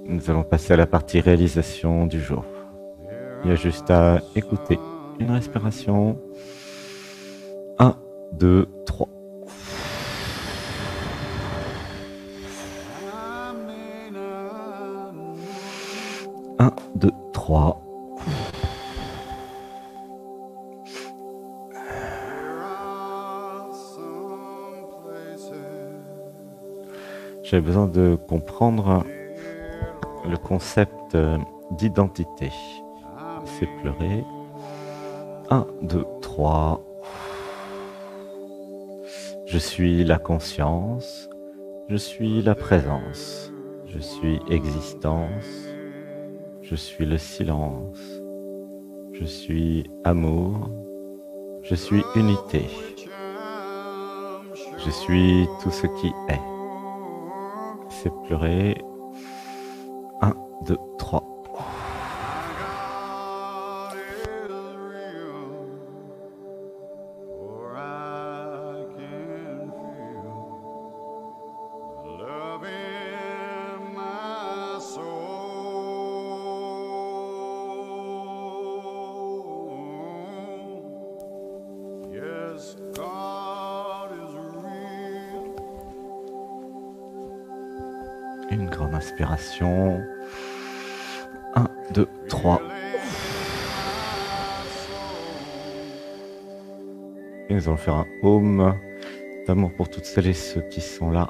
Nous allons passer à la partie réalisation du jour. Il y a juste à écouter une respiration. 1, 2, 3. 1, 2, 3. J'ai besoin de comprendre le concept d'identité. C'est pleurer. 1, 2, 3. Je suis la conscience. Je suis la présence. Je suis existence. Je suis le silence. Je suis amour. Je suis unité. Je suis tout ce qui est. C'est pleurer. 1, 2, 3. Une grande inspiration. 1, 2, 3. Et nous allons faire un home d'amour pour toutes celles et ceux qui sont là.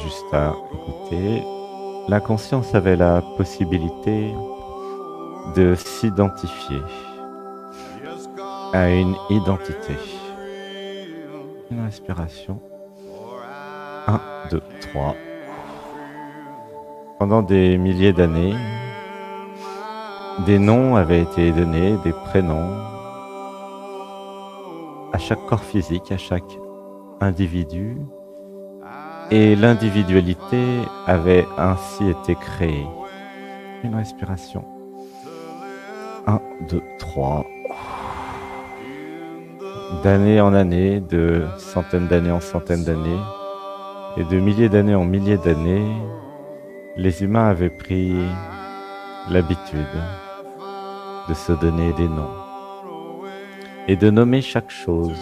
Juste à écouter. La conscience avait la possibilité de s'identifier à une identité. Une respiration. 1, 2, 3. Pendant des milliers d'années, des noms avaient été donnés, des prénoms, à chaque corps physique, à chaque individu. Et l'individualité avait ainsi été créée. Une respiration. 1, 2, 3. D'année en année, de centaines d'années en centaines d'années, et de milliers d'années en milliers d'années, les humains avaient pris l'habitude de se donner des noms et de nommer chaque chose.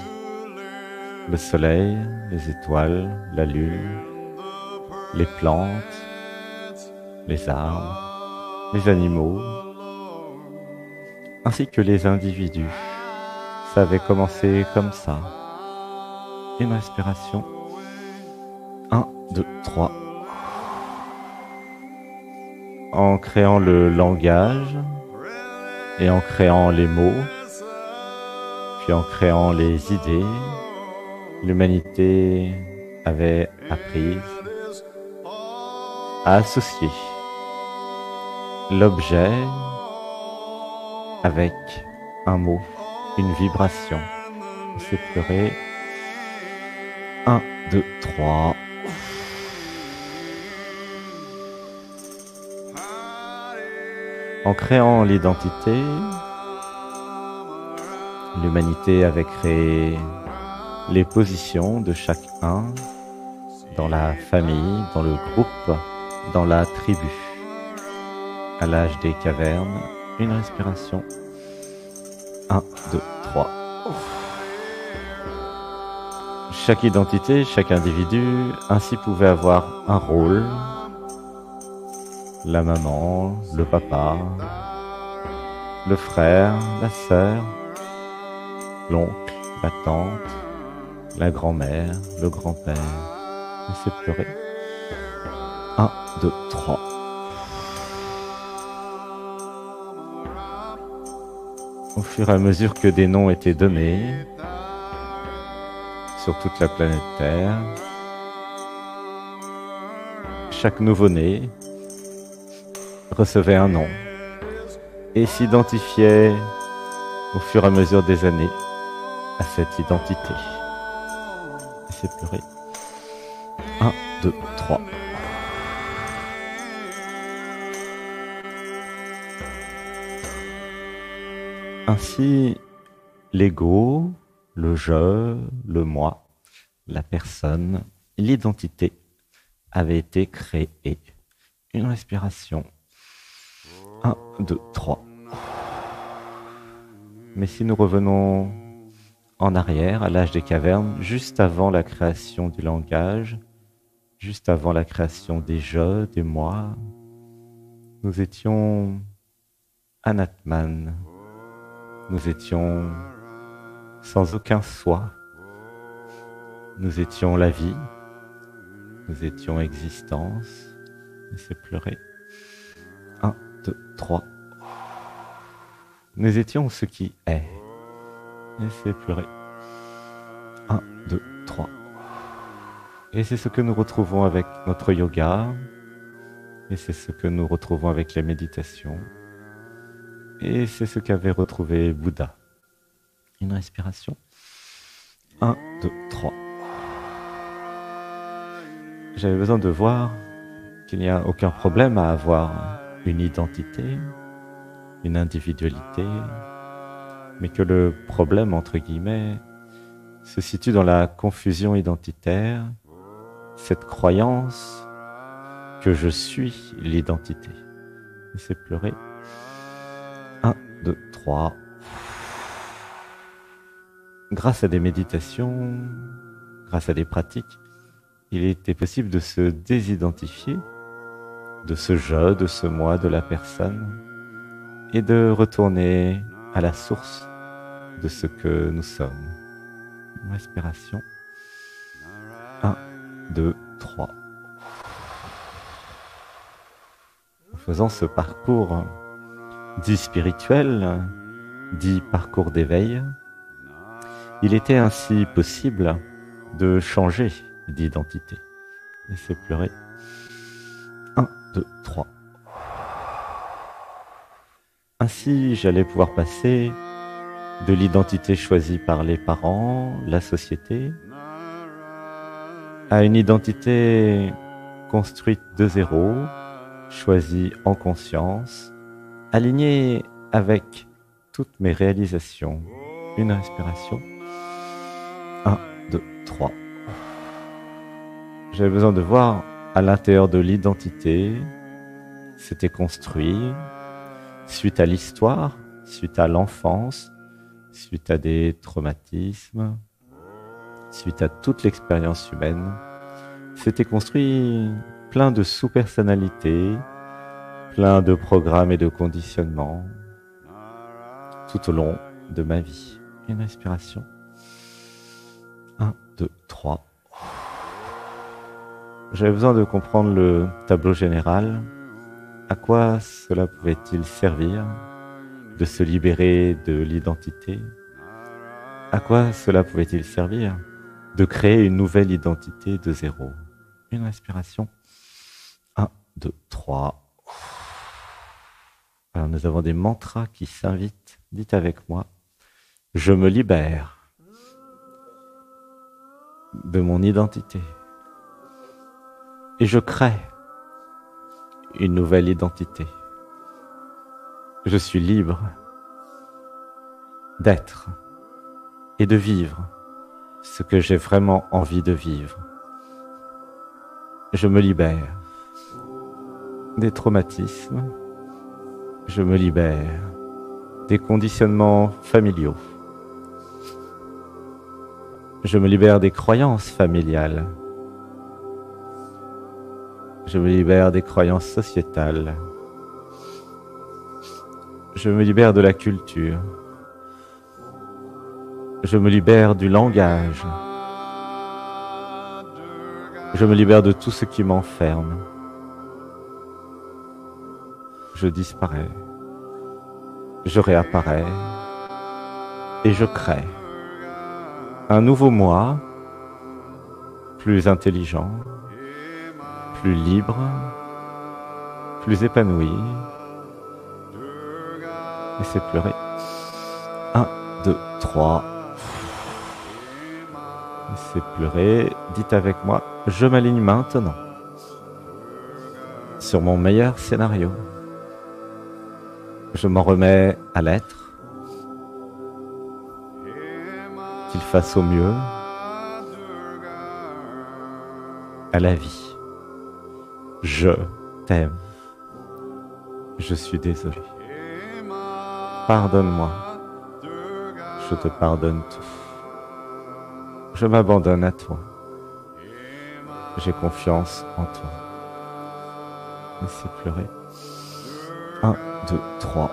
Le soleil, les étoiles, la lune, les plantes, les arbres, les animaux, ainsi que les individus. Ça avait commencé comme ça. Une respiration. 1, 2, 3. En créant le langage et en créant les mots, puis en créant les idées, l'humanité avait appris à associer l'objet avec un mot, une vibration. C'est pleurer. 1, 2, 3. En créant l'identité, l'humanité avait créé les positions de chacun dans la famille, dans le groupe, dans la tribu. À l'âge des cavernes, une respiration. 1, 2, 3. Chaque identité, chaque individu, ainsi pouvait avoir un rôle. La maman, le papa, le frère, la sœur, l'oncle, la tante, la grand-mère, le grand-père. Laissez pleurer. 1, 2, 3. Au fur et à mesure que des noms étaient donnés sur toute la planète Terre, chaque nouveau-né recevait un nom et s'identifiait au fur et à mesure des années à cette identité. Laissez pleurer. 1, 2, 3. Ainsi, l'ego, le je, le moi, la personne, l'identité avait été créée. Une respiration. 1, 2, 3. Mais si nous revenons en arrière, à l'âge des cavernes, juste avant la création du langage, juste avant la création des je, des moi, nous étions Anatman. Nous étions sans aucun soi. Nous étions la vie. Nous étions existence. Laissez pleurer. 1, 2, 3. Nous étions ce qui est. Laissez pleurer. 1, 2, 3. Et c'est ce que nous retrouvons avec notre yoga. Et c'est ce que nous retrouvons avec la méditation. Et c'est ce qu'avait retrouvé Bouddha. Une respiration. 1, 2, 3. J'avais besoin de voir qu'il n'y a aucun problème à avoir une identité, une individualité, mais que le problème, entre guillemets, se situe dans la confusion identitaire, cette croyance que je suis l'identité. Laissez pleurer. 1, 2, 3. Grâce à des méditations, grâce à des pratiques, il était possible de se désidentifier de ce je, de ce moi, de la personne, et de retourner à la source de ce que nous sommes. Une respiration. 1, 2, 3. En faisant ce parcours dit spirituel, dit parcours d'éveil, il était ainsi possible de changer d'identité. Laissez pleurer. 1, 2, 3. Ainsi, j'allais pouvoir passer de l'identité choisie par les parents, la société, à une identité construite de zéro, choisie en conscience, alignée avec toutes mes réalisations. Une respiration. 1, 2, 3. J'avais besoin de voir à l'intérieur de l'identité, c'était construit suite à l'histoire, suite à l'enfance, suite à des traumatismes, suite à toute l'expérience humaine. C'était construit plein de sous-personnalités, plein de programmes et de conditionnements tout au long de ma vie. Une respiration. 1, 2, 3. J'avais besoin de comprendre le tableau général. À quoi cela pouvait-il servir de se libérer de l'identité? À quoi cela pouvait-il servir de créer une nouvelle identité de zéro? Une respiration. 1, 2, 3. Alors nous avons des mantras qui s'invitent. Dites avec moi. Je me libère de mon identité. Et je crée une nouvelle identité. Je suis libre d'être et de vivre ce que j'ai vraiment envie de vivre. Je me libère des traumatismes. Je me libère des conditionnements familiaux. Je me libère des croyances familiales. Je me libère des croyances sociétales. Je me libère de la culture. Je me libère du langage. Je me libère de tout ce qui m'enferme. Je disparais. Je réapparais. Et je crée un nouveau moi, plus intelligent, plus libre, plus épanoui. Laissez pleurer. 1, 2, 3. Laissez pleurer. Dites avec moi, je m'aligne maintenant sur mon meilleur scénario. Je m'en remets à l'être, qu'il fasse au mieux, à la vie. Je t'aime. Je suis désolé. Pardonne-moi. Je te pardonne tout. Je m'abandonne à toi. J'ai confiance en toi. Laissez pleurer. 1, 2, 3.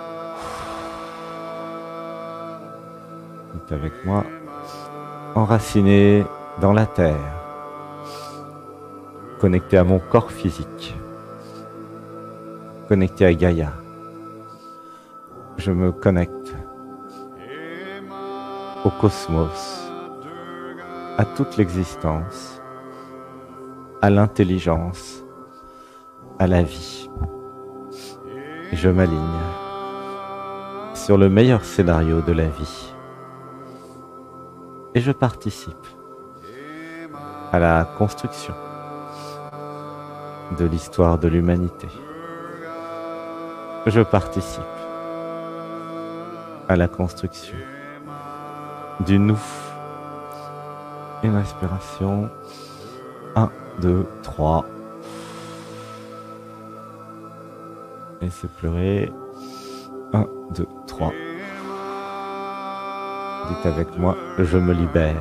Dites avec moi. Enraciné dans la terre. Connecté à mon corps physique. Connecté à Gaïa. Je me connecte au cosmos, à toute l'existence, à l'intelligence, à la vie. Je m'aligne sur le meilleur scénario de la vie. Et je participe à la construction de l'histoire de l'humanité. Je participe à la construction du nous. Une respiration. 1, 2, 3. Laissez pleurer. 1, 2, 3. Dites avec moi, je me libère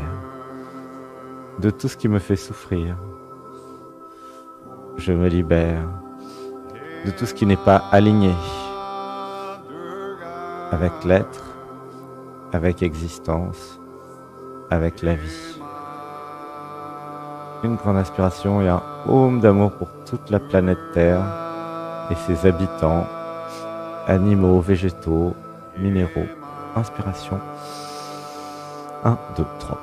de tout ce qui me fait souffrir. Je me libère de tout ce qui n'est pas aligné avec l'être, avec existence, avec la vie. Une grande inspiration et un home d'amour pour toute la planète Terre et ses habitants, animaux, végétaux, minéraux. Inspiration. 1, 2, 3.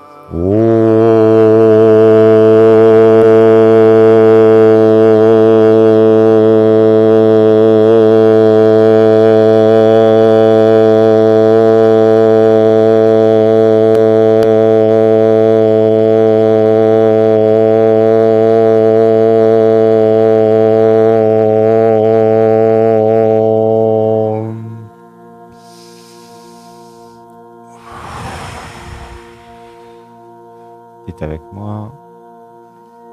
Dites avec moi,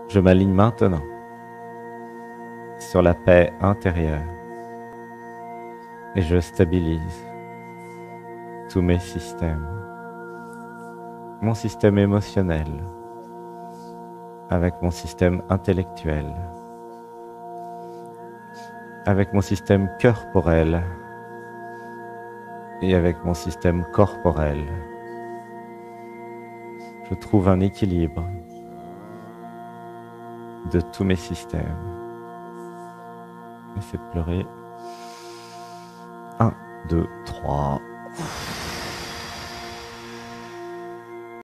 je m'aligne maintenant sur la paix intérieure et je stabilise tous mes systèmes, mon système émotionnel avec mon système intellectuel, avec mon système corporel et avec mon système corporel. Je trouve un équilibre de tous mes systèmes. Laissez pleurer. 1, 2, 3.